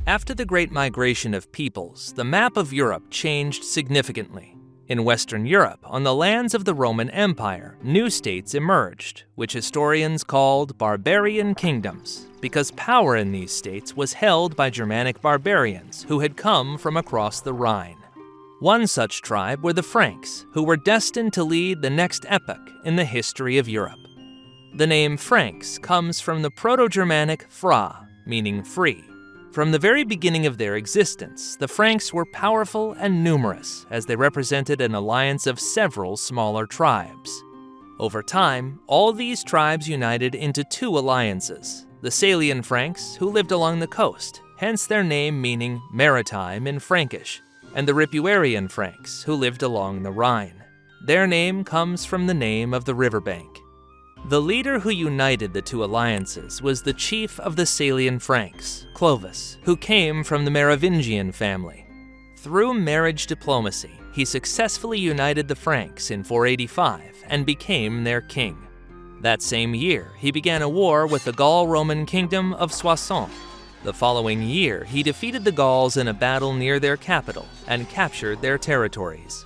After the Great Migration of peoples, the map of Europe changed significantly. In Western Europe, on the lands of the Roman Empire, new states emerged, which historians called barbarian kingdoms, because power in these states was held by Germanic barbarians who had come from across the Rhine. One such tribe were the Franks, who were destined to lead the next epoch in the history of Europe. The name Franks comes from the Proto-Germanic fra, meaning free. From the very beginning of their existence, the Franks were powerful and numerous, as they represented an alliance of several smaller tribes. Over time, all these tribes united into two alliances: the Salian Franks, who lived along the coast, hence their name meaning maritime in Frankish, and the Ripuarian Franks, who lived along the Rhine. Their name comes from the name of the riverbank. The leader who united the two alliances was the chief of the Salian Franks, Clovis, who came from the Merovingian family. Through marriage diplomacy, he successfully united the Franks in 485 and became their king. That same year, he began a war with the Gaul-Roman kingdom of Soissons. The following year, he defeated the Gauls in a battle near their capital and captured their territories.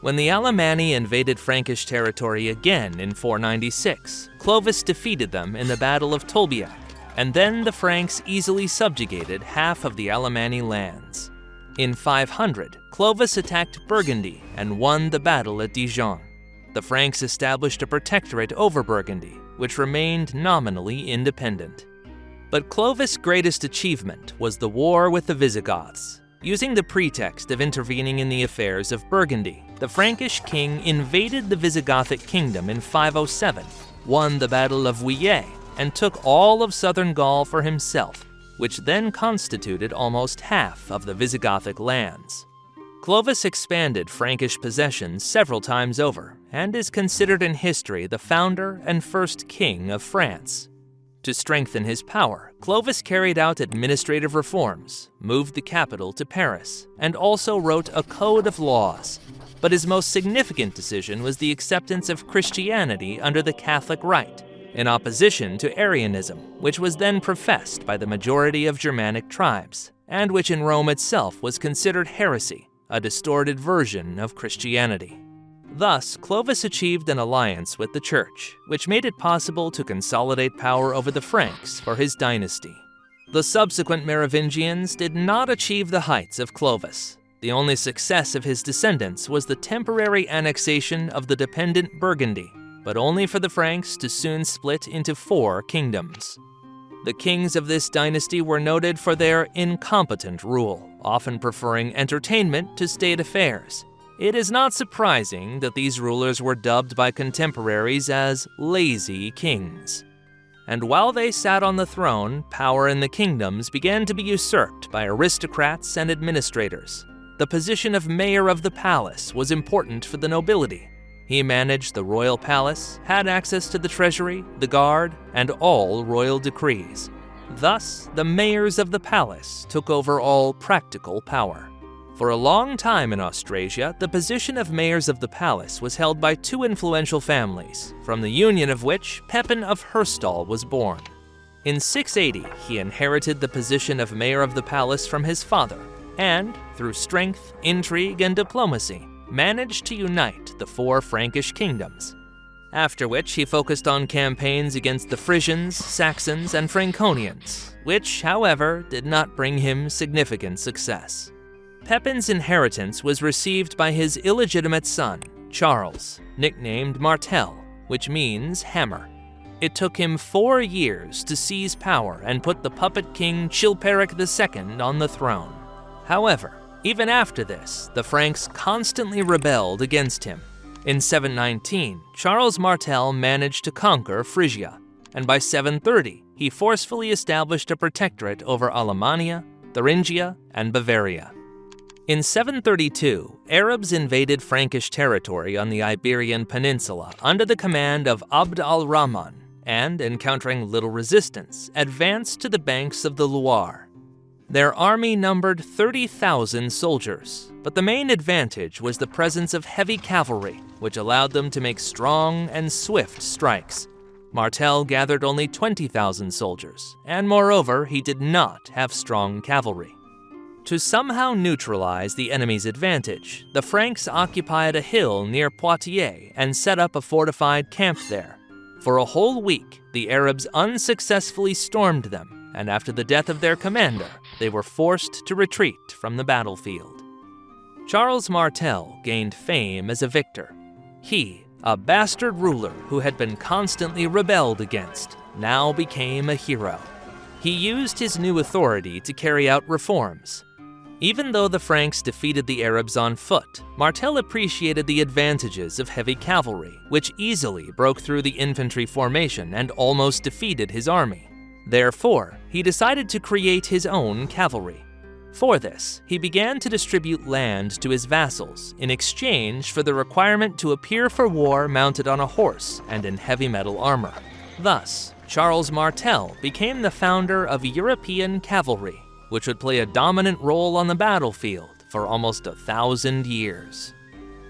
When the Alemanni invaded Frankish territory again in 496, Clovis defeated them in the Battle of Tolbiac, and then the Franks easily subjugated half of the Alemanni lands. In 500, Clovis attacked Burgundy and won the battle at Dijon. The Franks established a protectorate over Burgundy, which remained nominally independent. But Clovis' greatest achievement was the war with the Visigoths. Using the pretext of intervening in the affairs of Burgundy, the Frankish king invaded the Visigothic kingdom in 507, won the Battle of Vuillet, and took all of southern Gaul for himself, which then constituted almost half of the Visigothic lands. Clovis expanded Frankish possessions several times over, and is considered in history the founder and first king of France. To strengthen his power, Clovis carried out administrative reforms, moved the capital to Paris, and also wrote a code of laws. But his most significant decision was the acceptance of Christianity under the Catholic Rite, in opposition to Arianism, which was then professed by the majority of Germanic tribes, and which in Rome itself was considered heresy, a distorted version of Christianity. Thus, Clovis achieved an alliance with the Church, which made it possible to consolidate power over the Franks for his dynasty. The subsequent Merovingians did not achieve the heights of Clovis. The only success of his descendants was the temporary annexation of the dependent Burgundy, but only for the Franks to soon split into 4 kingdoms. The kings of this dynasty were noted for their incompetent rule, often preferring entertainment to state affairs. It is not surprising that these rulers were dubbed by contemporaries as lazy kings. And while they sat on the throne, power in the kingdoms began to be usurped by aristocrats and administrators. The position of mayor of the palace was important for the nobility. He managed the royal palace, had access to the treasury, the guard, and all royal decrees. Thus, the mayors of the palace took over all practical power. For a long time in Austrasia, the position of mayors of the palace was held by 2 influential families, from the union of which Pepin of Herstal was born. In 680, he inherited the position of mayor of the palace from his father, and, through strength, intrigue, and diplomacy, managed to unite the 4 Frankish kingdoms. After which he focused on campaigns against the Frisians, Saxons, and Franconians, which, however, did not bring him significant success. Pepin's inheritance was received by his illegitimate son, Charles, nicknamed Martel, which means hammer. It took him 4 years to seize power and put the puppet king Chilperic II on the throne. However, even after this, the Franks constantly rebelled against him. In 719, Charles Martel managed to conquer Frisia, and by 730, he forcefully established a protectorate over Alemannia, Thuringia, and Bavaria. In 732, Arabs invaded Frankish territory on the Iberian Peninsula under the command of Abd al-Rahman, and, encountering little resistance, advanced to the banks of the Loire. Their army numbered 30,000 soldiers, but the main advantage was the presence of heavy cavalry, which allowed them to make strong and swift strikes. Martel gathered only 20,000 soldiers, and moreover, he did not have strong cavalry. To somehow neutralize the enemy's advantage, the Franks occupied a hill near Poitiers and set up a fortified camp there. For a whole week, the Arabs unsuccessfully stormed them, and after the death of their commander, they were forced to retreat from the battlefield. Charles Martel gained fame as a victor. He, a bastard ruler who had been constantly rebelled against, now became a hero. He used his new authority to carry out reforms. Even though the Franks defeated the Arabs on foot, Martel appreciated the advantages of heavy cavalry, which easily broke through the infantry formation and almost defeated his army. Therefore, he decided to create his own cavalry. For this, he began to distribute land to his vassals in exchange for the requirement to appear for war mounted on a horse and in heavy metal armor. Thus, Charles Martel became the founder of European cavalry, which would play a dominant role on the battlefield for almost 1,000 years.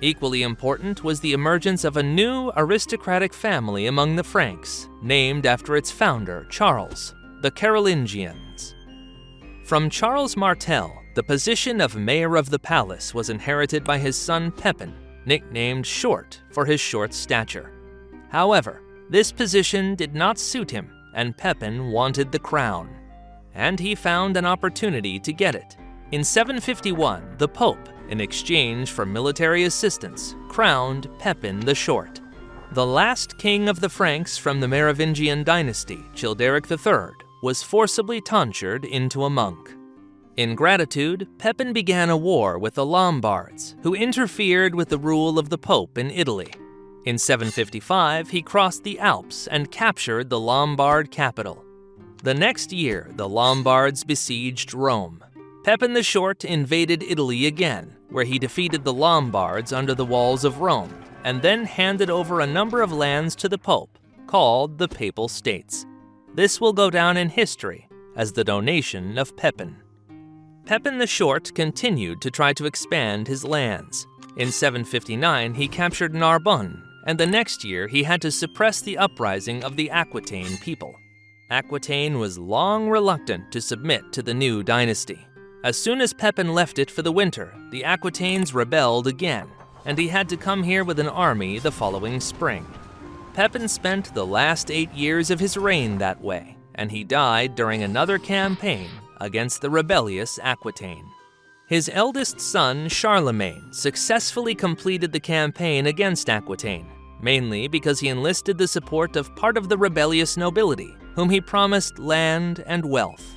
Equally important was the emergence of a new aristocratic family among the Franks, named after its founder, Charles, the Carolingians. From Charles Martel, the position of mayor of the palace was inherited by his son Pepin, nicknamed Short for his short stature. However, this position did not suit him, and Pepin wanted the crown. And he found an opportunity to get it. In 751, the Pope, in exchange for military assistance, crowned Pepin the Short. The last king of the Franks from the Merovingian dynasty, Childeric III, was forcibly tonsured into a monk. In gratitude, Pepin began a war with the Lombards, who interfered with the rule of the Pope in Italy. In 755, he crossed the Alps and captured the Lombard capital. The next year, the Lombards besieged Rome. Pepin the Short invaded Italy again, where he defeated the Lombards under the walls of Rome, and then handed over a number of lands to the Pope, called the Papal States. This will go down in history as the donation of Pepin. Pepin the Short continued to try to expand his lands. In 759, he captured Narbonne, and the next year he had to suppress the uprising of the Aquitaine people. Aquitaine was long reluctant to submit to the new dynasty. As soon as Pepin left it for the winter, the Aquitaines rebelled again, and he had to come here with an army the following spring. Pepin spent the last 8 years of his reign that way, and he died during another campaign against the rebellious Aquitaine. His eldest son, Charlemagne, successfully completed the campaign against Aquitaine, mainly because he enlisted the support of part of the rebellious nobility, whom he promised land and wealth.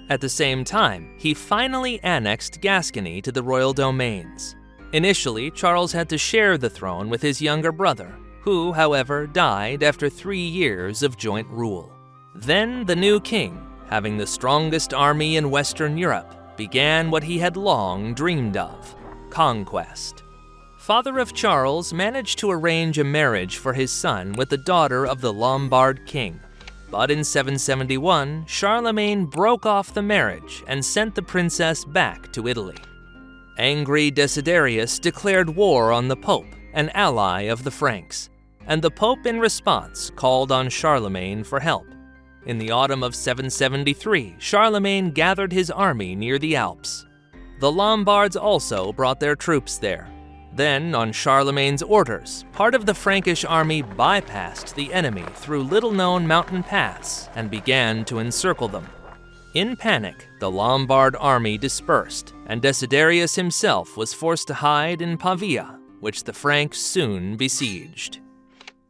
At the same time, he finally annexed Gascony to the royal domains. Initially, Charles had to share the throne with his younger brother, who, however, died after 3 years of joint rule. Then the new king, having the strongest army in Western Europe, began what he had long dreamed of: conquest. Father of Charles managed to arrange a marriage for his son with the daughter of the Lombard king. But in 771, Charlemagne broke off the marriage and sent the princess back to Italy. Angry Desiderius declared war on the Pope, an ally of the Franks, and the Pope in response called on Charlemagne for help. In the autumn of 773, Charlemagne gathered his army near the Alps. The Lombards also brought their troops there. Then, on Charlemagne's orders, part of the Frankish army bypassed the enemy through little-known mountain paths and began to encircle them. In panic, the Lombard army dispersed, and Desiderius himself was forced to hide in Pavia, which the Franks soon besieged.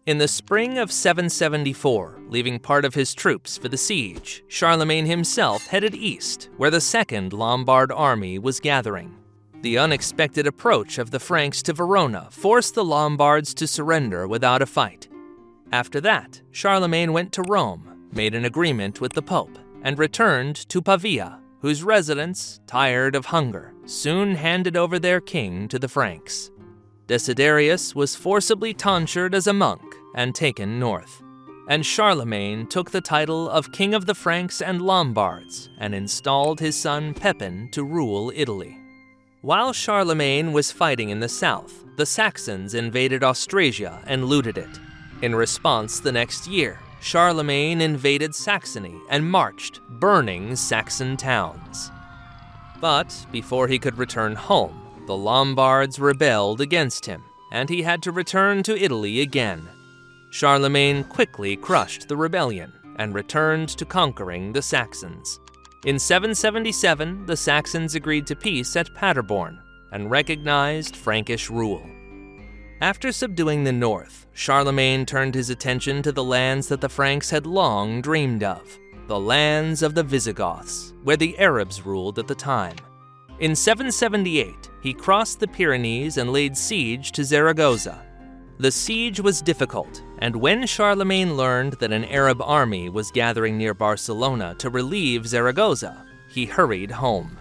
In the spring of 774, leaving part of his troops for the siege, Charlemagne himself headed east, where the Second Lombard army was gathering. The unexpected approach of the Franks to Verona forced the Lombards to surrender without a fight. After that, Charlemagne went to Rome, made an agreement with the Pope, and returned to Pavia, whose residents, tired of hunger, soon handed over their king to the Franks. Desiderius was forcibly tonsured as a monk and taken north, and Charlemagne took the title of King of the Franks and Lombards and installed his son Pepin to rule Italy. While Charlemagne was fighting in the south, the Saxons invaded Austrasia and looted it. In response the next year, Charlemagne invaded Saxony and marched, burning Saxon towns. But before he could return home, the Lombards rebelled against him, and he had to return to Italy again. Charlemagne quickly crushed the rebellion and returned to conquering the Saxons. In 777, the Saxons agreed to peace at Paderborn and recognized Frankish rule. After subduing the north, Charlemagne turned his attention to the lands that the Franks had long dreamed of, the lands of the Visigoths, where the Arabs ruled at the time. In 778, he crossed the Pyrenees and laid siege to Zaragoza. The siege was difficult, and when Charlemagne learned that an Arab army was gathering near Barcelona to relieve Zaragoza, he hurried home.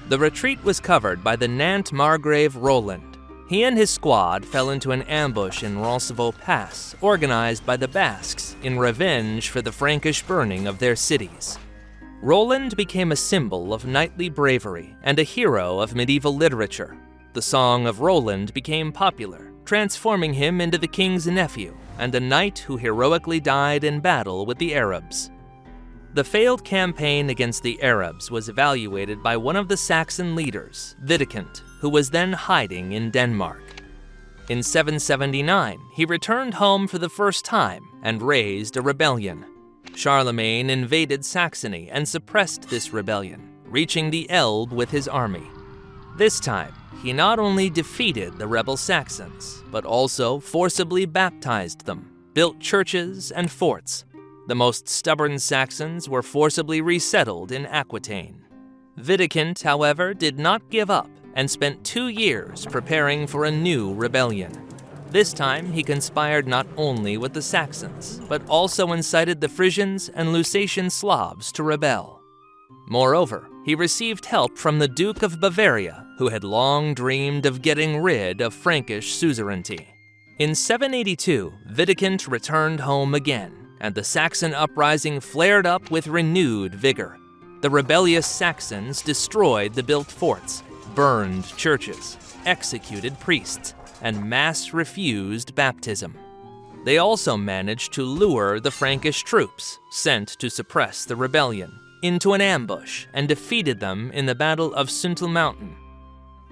The retreat was covered by the Nantes Margrave Roland. He and his squad fell into an ambush in Roncevaux Pass, organized by the Basques in revenge for the Frankish burning of their cities. Roland became a symbol of knightly bravery and a hero of medieval literature. The Song of Roland became popular, transforming him into the king's nephew and a knight who heroically died in battle with the Arabs. The failed campaign against the Arabs was evaluated by one of the Saxon leaders, Wittekund, who was then hiding in Denmark. In 779, he returned home for the first time and raised a rebellion. Charlemagne invaded Saxony and suppressed this rebellion, reaching the Elbe with his army. This time, he not only defeated the rebel Saxons, but also forcibly baptized them, built churches and forts. The most stubborn Saxons were forcibly resettled in Aquitaine. Wittekund, however, did not give up and spent 2 years preparing for a new rebellion. This time, he conspired not only with the Saxons, but also incited the Frisians and Lusatian Slavs to rebel. Moreover, he received help from the Duke of Bavaria, who had long dreamed of getting rid of Frankish suzerainty. In 782, Wittekund returned home again, and the Saxon uprising flared up with renewed vigor. The rebellious Saxons destroyed the built forts, burned churches, executed priests, and mass refused baptism. They also managed to lure the Frankish troops, sent to suppress the rebellion, into an ambush and defeated them in the Battle of Suntel Mountain.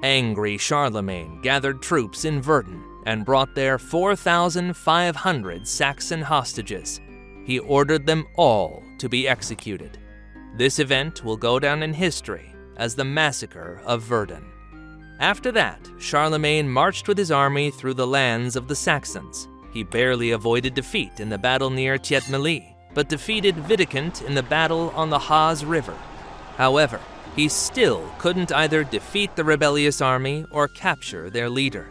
Angry Charlemagne gathered troops in Verdun and brought there 4,500 Saxon hostages. He ordered them all to be executed. This event will go down in history as the Massacre of Verdun. After that, Charlemagne marched with his army through the lands of the Saxons. He barely avoided defeat in the battle near Thietmeli, but defeated Wittekund in the battle on the Haas River. However, he still couldn't either defeat the rebellious army or capture their leader.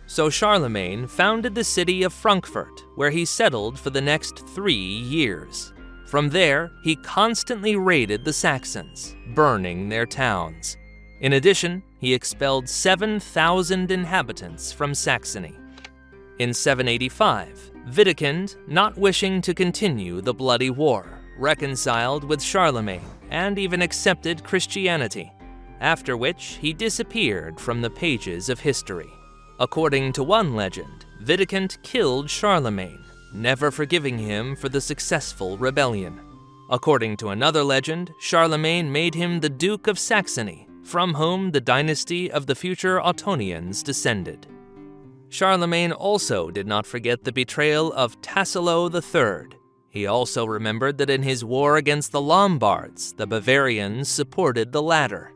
So Charlemagne founded the city of Frankfurt, where he settled for the next 3 years. From there, he constantly raided the Saxons, burning their towns. In addition, he expelled 7,000 inhabitants from Saxony. In 785, Wittekund, not wishing to continue the bloody war, reconciled with Charlemagne and even accepted Christianity, after which he disappeared from the pages of history. According to one legend, Wittekund killed Charlemagne, never forgiving him for the successful rebellion. According to another legend, Charlemagne made him the Duke of Saxony, from whom the dynasty of the future Ottonians descended. Charlemagne also did not forget the betrayal of Tassilo III. He also remembered that in his war against the Lombards, the Bavarians supported the latter.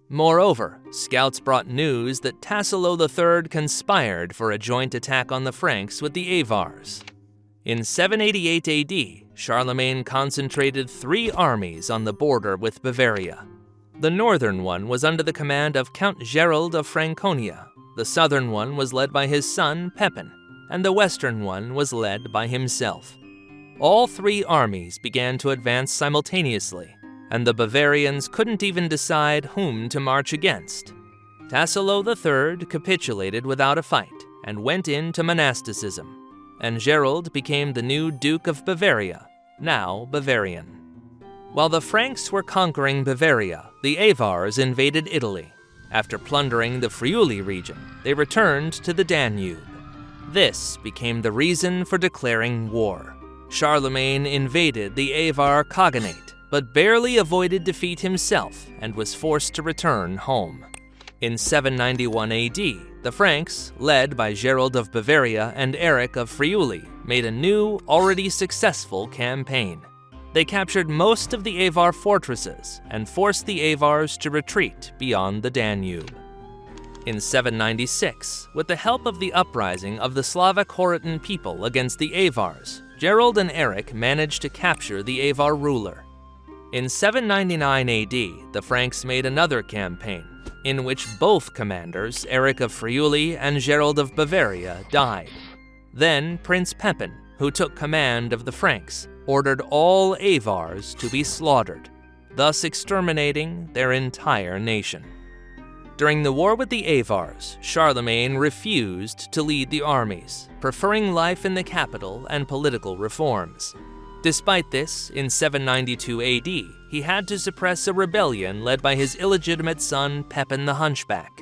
Moreover, scouts brought news that Tassilo III conspired for a joint attack on the Franks with the Avars. In 788 AD, Charlemagne concentrated 3 armies on the border with Bavaria. The northern one was under the command of Count Gerald of Franconia, the southern one was led by his son Pepin, and the western one was led by himself. All 3 armies began to advance simultaneously, and the Bavarians couldn't even decide whom to march against. Tassilo III capitulated without a fight and went into monasticism, and Gerald became the new Duke of Bavaria, now Bavarian. While the Franks were conquering Bavaria, the Avars invaded Italy. After plundering the Friuli region, they returned to the Danube. This became the reason for declaring war. Charlemagne invaded the Avar Khaganate, but barely avoided defeat himself and was forced to return home. In 791 AD, the Franks, led by Gerald of Bavaria and Eric of Friuli, made a new, already successful campaign. They captured most of the Avar fortresses and forced the Avars to retreat beyond the Danube. In 796, with the help of the uprising of the Slavic Horatan people against the Avars, Gerald and Eric managed to capture the Avar ruler. In 799 AD, the Franks made another campaign, in which both commanders, Eric of Friuli and Gerald of Bavaria, died. Then Prince Pepin, who took command of the Franks, ordered all Avars to be slaughtered, thus exterminating their entire nation. During the war with the Avars, Charlemagne refused to lead the armies, preferring life in the capital and political reforms. Despite this, in 792 AD, he had to suppress a rebellion led by his illegitimate son Pepin the Hunchback.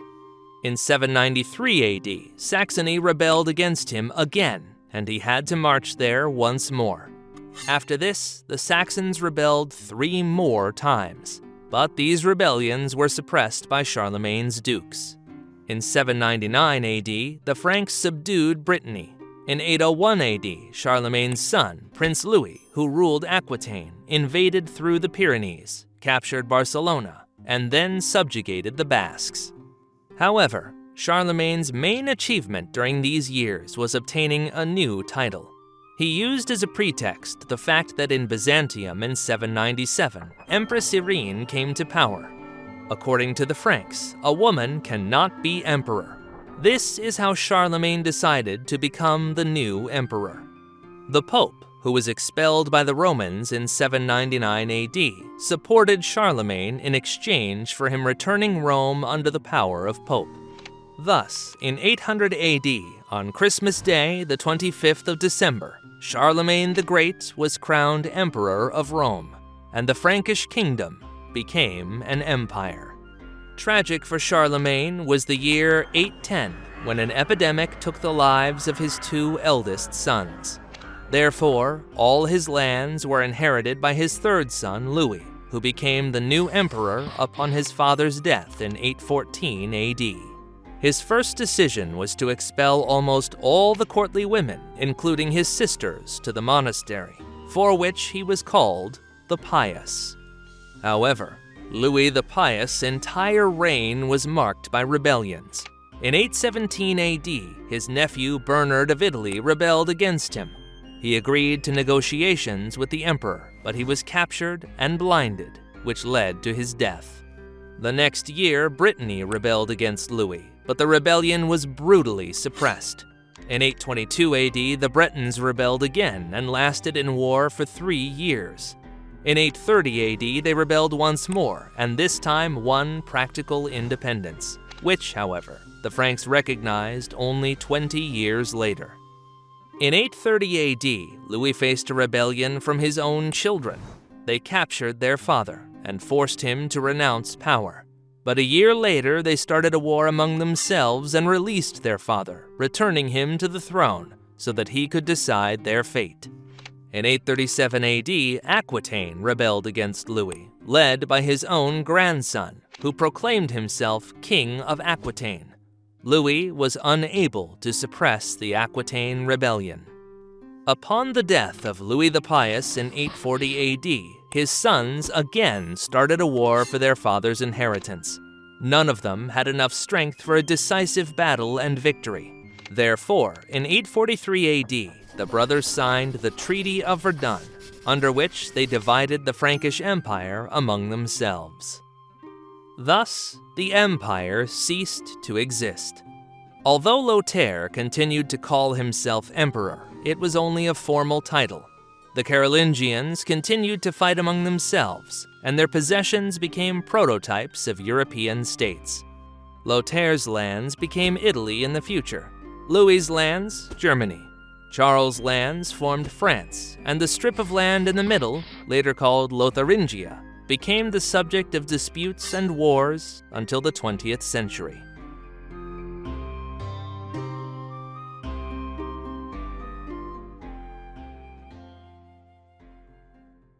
In 793 AD, Saxony rebelled against him again, and he had to march there once more. After this, the Saxons rebelled 3 more times, but these rebellions were suppressed by Charlemagne's dukes. In 799 AD, the Franks subdued Brittany. In 801 AD, Charlemagne's son, Prince Louis, who ruled Aquitaine, invaded through the Pyrenees, captured Barcelona, and then subjugated the Basques. However, Charlemagne's main achievement during these years was obtaining a new title. He used as a pretext the fact that in Byzantium in 797, Empress Irene came to power. According to the Franks, a woman cannot be emperor. This is how Charlemagne decided to become the new emperor. The Pope, who was expelled by the Romans in 799 AD, supported Charlemagne in exchange for him returning Rome under the power of Pope. Thus, in 800 AD, on Christmas Day, the 25th of December, Charlemagne the Great was crowned Emperor of Rome, and the Frankish kingdom became an empire. Tragic for Charlemagne was the year 810, when an epidemic took the lives of his 2 eldest sons. Therefore, all his lands were inherited by his 3rd son, Louis, who became the new emperor upon his father's death in 814 AD. His first decision was to expel almost all the courtly women, including his sisters, to the monastery, for which he was called the Pious. However, Louis the Pious' entire reign was marked by rebellions. In 817 AD, his nephew Bernard of Italy rebelled against him. He agreed to negotiations with the emperor, but he was captured and blinded, which led to his death. The next year, Brittany rebelled against Louis, but the rebellion was brutally suppressed. In 822 AD, the Bretons rebelled again and lasted in war for 3 years. In 830 AD, they rebelled once more, and this time won practical independence, which, however, the Franks recognized only 20 years later. In 830 AD, Louis faced a rebellion from his own children. They captured their father and forced him to renounce power. But a year later, they started a war among themselves and released their father, returning him to the throne so that he could decide their fate. In 837 AD, Aquitaine rebelled against Louis, led by his own grandson, who proclaimed himself King of Aquitaine. Louis was unable to suppress the Aquitaine rebellion. Upon the death of Louis the Pious in 840 AD, his sons again started a war for their father's inheritance. None of them had enough strength for a decisive battle and victory. Therefore, in 843 AD, the brothers signed the Treaty of Verdun, under which they divided the Frankish Empire among themselves. Thus, the empire ceased to exist. Although Lothair continued to call himself emperor, it was only a formal title. The Carolingians continued to fight among themselves, and their possessions became prototypes of European states. Lothair's lands became Italy in the future, Louis's lands, Germany. Charles' lands formed France, and the strip of land in the middle, later called Lotharingia, became the subject of disputes and wars until the 20th century.